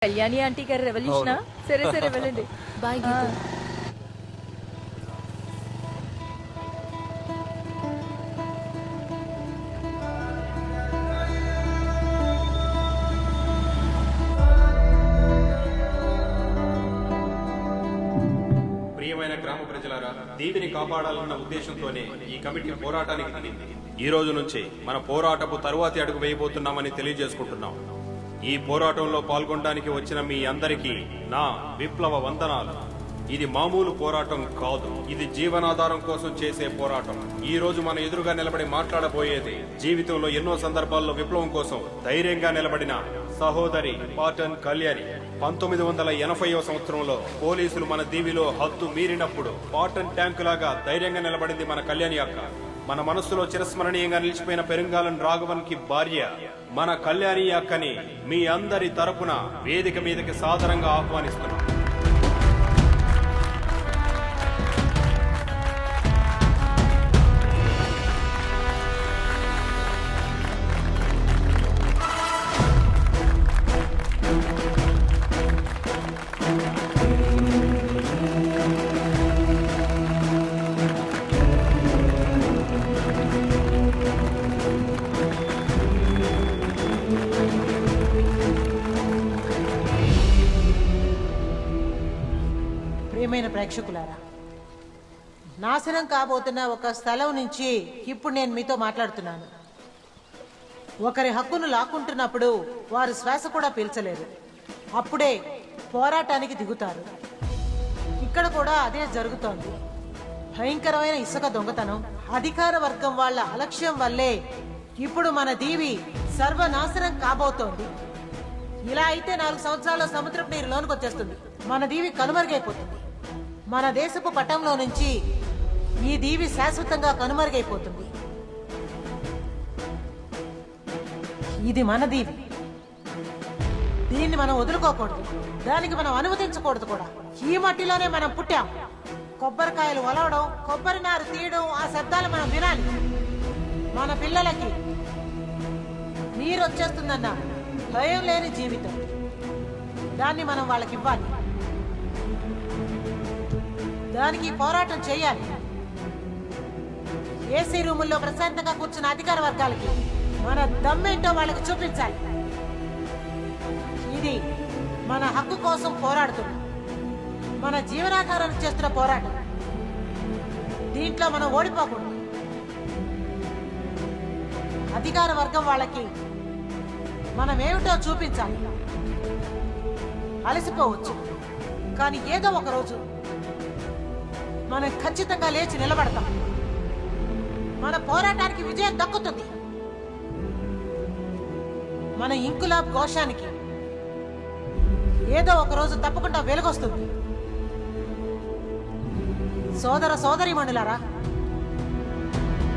Kalyani aunty గారి రెవల్యూషనా? సరే సరే వెళ్ళండి. బాయ్ గీత. ప్రియమైన గ్రామ ప్రజలారా, దీవిని కాపాడాలన్న ఉద్దేశంతోనే ఈ కమిటీ పోరాటానికి దిగింది. ఈ రోజు నుంచి మన పోరాటపు తరువాతి అడుగు వేయబోతున్నామని తెలియజేసుకుంటున్నాం. ఈ పోరాటంలో పాల్గొనడానికి వచ్చిన మీ అందరికీ నా విప్లవ వందనాలు. ఇది మామూలు పోరాటం కాదు, ఇది జీవనాధారం కోసం చేసే పోరాటం. ఈ రోజు మన ఎదురుగా నిలబడి మాట్లాడబోయేది జీవితంలో ఎన్నో సందర్భాల్లో విప్లవం కోసం ధైర్యంగా నిలబడిన సహోదరి పాటన్ కళ్యాణి. 1980వ సంవత్సరంలో పోలీసులు మన దీవిలో హద్దు మీరినప్పుడు పాటన్ ట్యాంకు లాగా ధైర్యంగా నిలబడింది మన కళ్యాణి అక్క. మన మనస్సులో చిరస్మరణీయంగా నిలిచిపోయిన పెరుంగాలన్ రాఘవన్ కి భార్య మన కళ్యాణి అక్కని మీ అందరి తరపున వేదిక మీదకి సాదరంగా ఆహ్వానిస్తున్నాం. ప్రియమైన ప్రేక్షకులారా, నాశనం కాబోతున్న ఒక స్థలం నుంచి ఇప్పుడు నేను మీతో మాట్లాడుతున్నాను. ఒకరి హక్కును లాక్కుంటున్నప్పుడు వారు శ్వాస కూడా పీల్చలేరు, అప్పుడే పోరాటానికి దిగుతారు. ఇక్కడ కూడా అదే జరుగుతోంది. భయంకరమైన ఇసుక దొంగతనం, అధికార వర్గం వాళ్ళ అలక్ష్యం వల్లే ఇప్పుడు మన దీవి సర్వనాశనం కాబోతోంది. ఇలా అయితే 4 సంవత్సరాల్లో సముద్రపు నీరు లోనికి వచ్చేస్తుంది, మన దీవి కనుమరుగైపోతుంది. మన దేశపు పటంలో నుంచి ఈ దీవి శాశ్వతంగా కనుమరుగైపోతుంది. ఇది మన దీవి, దీన్ని మనం వదులుకోకూడదు, దానికి మనం అనుమతించకూడదు కూడా. ఈ మట్టిలోనే మనం పుట్టాం. కొబ్బరికాయలు ఒలవడం, కొబ్బరి నారు తీయడం, ఆ శబ్దాలు మనం వినాలి. మన పిల్లలకి నీరు వచ్చేస్తుందన్న భయం లేని జీవితం, దాన్ని మనం వాళ్ళకి ఇవ్వాలి. దానికి పోరాటం చేయాలి. ఏసీ రూముల్లో ప్రశాంతంగా కూర్చున్న అధికార వర్గాలకి మన దమ్మేంటో వాళ్ళకి చూపించాలి. ఇది మన హక్కు కోసం పోరాడుతుంది, మన జీవనాధారానికి చేస్తున్న పోరాటం. దీంట్లో మనం ఓడిపోకూడదు. అధికార వర్గం వాళ్ళకి మనం ఏమిటో చూపించాలి. అలసిపోవచ్చు, కానీ ఏదో ఒక రోజు మనం ఖచ్చితంగా లేచి నిలబడతాం. మన పోరాటానికి విజయం దక్కుతుంది. మన ఇంకులాబ్ ఘోషానికి ఏదో ఒక రోజు తప్పకుండా వెలుగొస్తుంది. సోదర సోదరీమణులారా,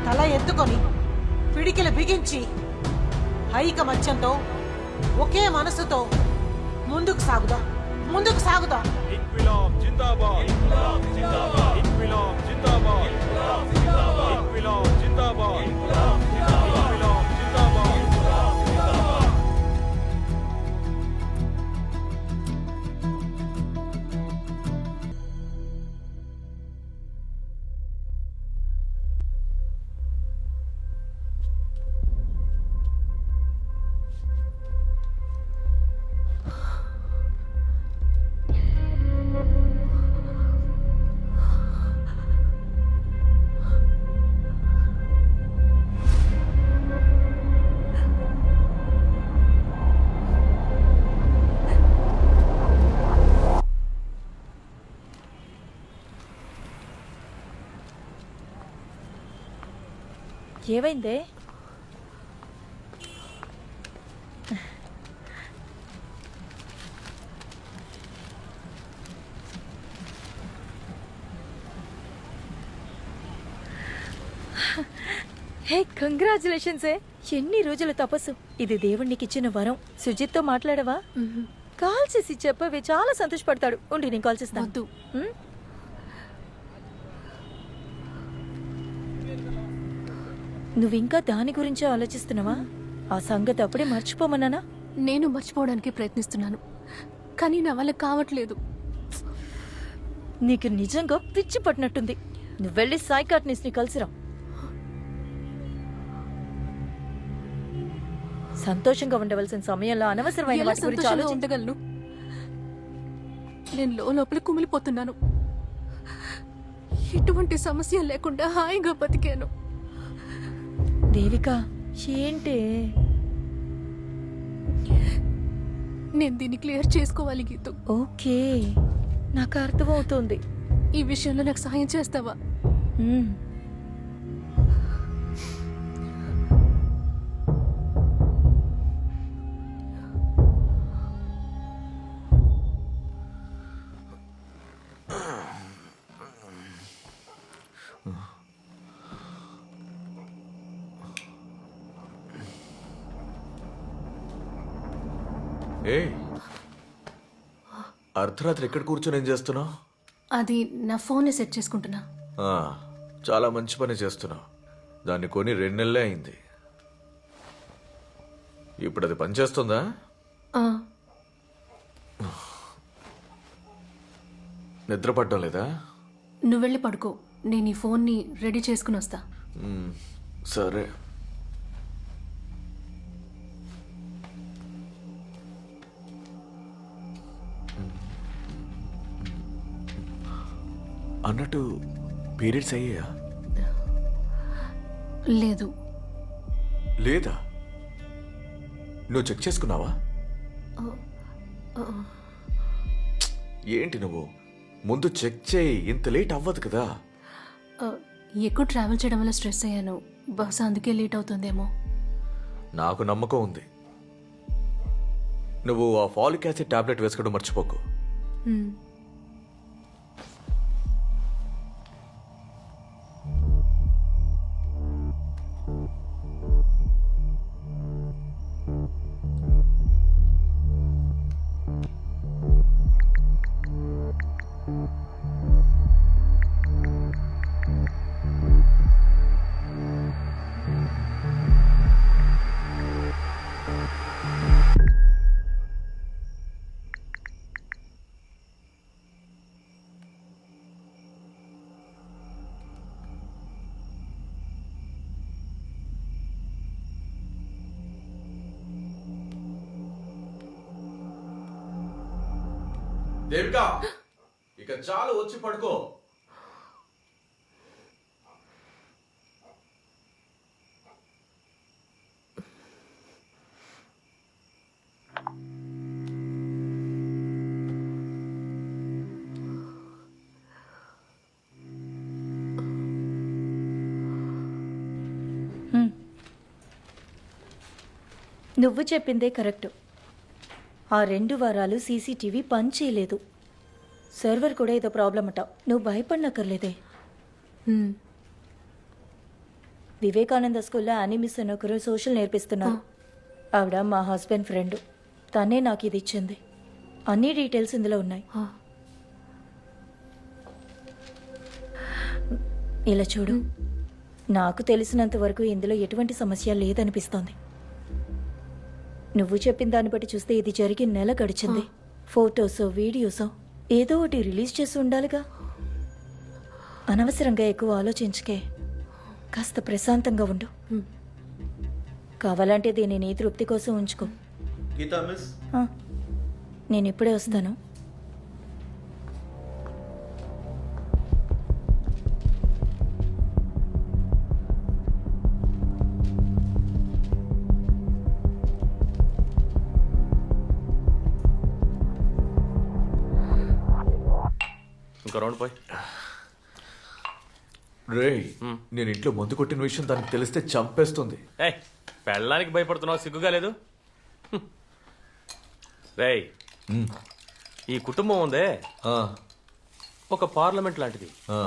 తల ఎత్తుకొని పిడికిలు బిగించి ఐకమత్యంతో ఒకే మనసుతో ముందుకు సాగుదాం, ముందుకు సాగుదాం. ఇన్క్విలాబ్ జిందాబాద్, ఇన్క్విలాబ్ జిందాబాద్, ఇన్క్విలాబ్ జిందాబాద్, ఇన్క్విలాబ్ జిందాబాద్, ఇన్క్విలాబ్ జిందాబాద్. ఏమైందే? హే, కంగ్రాచులేషన్స్. ఎన్ని రోజుల తపస్సు, ఇది దేవుణ్ణికిచ్చిన వరం. సుజిత్తో మాట్లాడవా? కాల్ చేసి చెప్పవే, చాలా సంతోషపడతాడు. ఉండి నేను కాల్ చేస్తాను. నువ్వింకా దాని గురించే ఆలోచిస్తున్నావా? ఆ సంగతి అప్పుడే మర్చిపోమన్నానా? నేను మర్చిపోవడానికి ప్రయత్నిస్తున్నాను, కానీ నా వల్ల కావట్లేదు. నీకు నిజంగా పిచ్చి పట్టినట్టుంది. నువ్వు వెళ్ళి సైకాట్రిస్ట్ ని కలిసిరా. సంతోషంగా ఉండవలసిన సమయంలో అనవసరమైన ఎలా వాటి గురించి సంతోషంగా ఆలోచించ. ఉండగలను? నేను లోపల కుమిలిపోతున్నాను. ఎటువంటి సమస్య లేకుండా హాయిగా బతికాను. దేవిక, ఏంటి? నేను దీన్ని క్లియర్ చేసుకోవాలి గీతు. ఓకే, నాకు అర్థమవుతుంది. ఈ విషయంలో నాకు సహాయం చేస్తావా? మ్మ్. ఏ అర్ధరాత్రి ఎక్కడ కూర్చొని ఏం చేస్తున్నావు? అది నా ఫోన్ని సెట్ చేసుకుంటున్నా. చాలా మంచి పని చేస్తున్నావు. దాన్ని కొని 2 నెలలే అయింది. ఇప్పుడు అది పనిచేస్తుందా? ఆ, నిద్ర పడడం లేదా? నువ్వు వెళ్ళి పడుకో. నేను ఈ ఫోన్ని రెడీ చేసుకుని వస్తా. సరే. అన్నట్టు పీరియడ్స్ అయ్యాయా? లేదు. లేదా? నువ్వు చెక్ చేసుకున్నావా? ఏంటి నువ్వు? ముందు చెక్ చేయి. ఇంత లేట్ అవ్వదు కదా. ఆ, ఎక్కువ ట్రావెల్ చేయడం వల్ల స్ట్రెస్ అయ్యాను. బహుశా అందుకే లేట్ అవుతుందేమో. నాకు నమ్మకం ఉంది. నువ్వు ఆ ఫాలిక్ యాసిడ్ టాబ్లెట్ వేసుకోవడం మర్చిపోకు. హ్మ్. దేవిక, ఇక చాలు, వచ్చి పడుకో. నువ్వు చెప్పిందే కరెక్ట్. ఆ 2 వారాలు సీసీటీవీ పని చేయలేదు. సర్వర్ కూడా ఏదో ప్రాబ్లం అట. నువ్వు భయపడనక్కర్లేదే. హ్మ్. వివేకానంద స్కూల్లో యానిమిస్ అని ఒకరు సోషల్ నేర్పిస్తున్నారు. ఆవిడ మా హస్బెండ్ ఫ్రెండ్. తనే నాకు ఇది ఇచ్చింది. అన్ని డీటెయిల్స్ ఇందులో ఉన్నాయి. ఆ, ఇలా చూడు, నాకు తెలిసినంత వరకు ఇందులో ఎటువంటి సమస్య లేదనిపిస్తోంది. నువ్వు చెప్పిన దాన్ని బట్టి చూస్తే ఇది జరిగి నెల గడిచింది. ఫోటోసో వీడియోసో ఏదో ఒకటి రిలీజ్ చేసి ఉండాలిగా. అనవసరంగా ఎక్కువ ఆలోచించుకే. కాస్త ప్రశాంతంగా ఉండు. కావాలంటే దీన్ని నీ తృప్తి కోసం ఉంచుకో. గీతా మిస్, ఆ, నేను ఇప్పుడే వస్తాను. ఇంకో రౌండ్ పోయి. రే, నేను ఇంట్లో మందు కొట్టిన విషయం దానికి తెలిస్తే చంపేస్తుంది. ఏయ్, పెళ్ళానికి భయపడుతున్నావు, సిగ్గుగా లేదు? రేయ్, ఈ కుటుంబం ఉందే ఆ, ఒక పార్లమెంట్ లాంటిది. ఆ,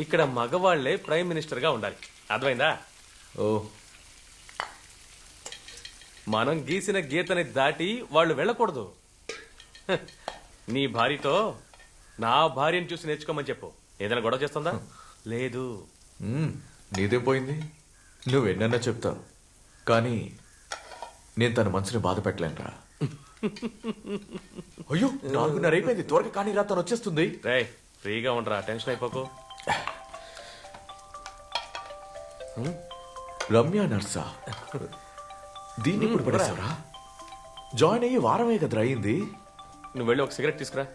ఇక్కడ మగవాళ్లే ప్రైమ్ మినిస్టర్ గా ఉండాలి. అర్థమైందా? ఓ, మనం గీసిన గీతని దాటి వాళ్ళు వెళ్ళకూడదు. హ, నీ భార్యతో నా భార్యను చూసి నేర్చుకోమని చెప్పు. ఏదైనా గొడవ చేస్తుందా? లేదు. నీదేం పోయింది? నువ్వెన్నన్నా చెప్తావు, కానీ నేను తన మనసుని బాధ పెట్టలేనురా. అయ్యో 4:30 అయిపోయింది, త్వరగా కానీ రా, తను వచ్చేస్తుంది. రేయ్ ఫ్రీగా ఉండరా, టెన్షన్ అయిపోకు. రమ్య నర్సా, దీన్ని ఇప్పుడు పడేసావరా? జాయిన్ అయ్యి వారమే కదరా అయింది. నువ్వు వెళ్ళి ఒక సిగరెట్ తీసుకురా.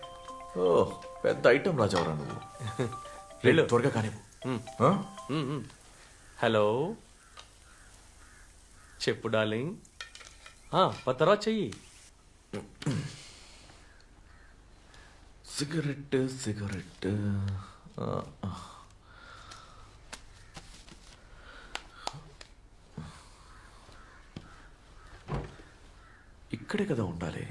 ఓ పెద్ద ఐటమ్ రాజావరా నువ్వు. వెళ్ళు. త్వరగా కానీ. హలో చెప్పు డార్లింగ్. తర్వాత చెయ్యి. Cigarette cigarette. ఇక్కడే కదా ఉండాలి.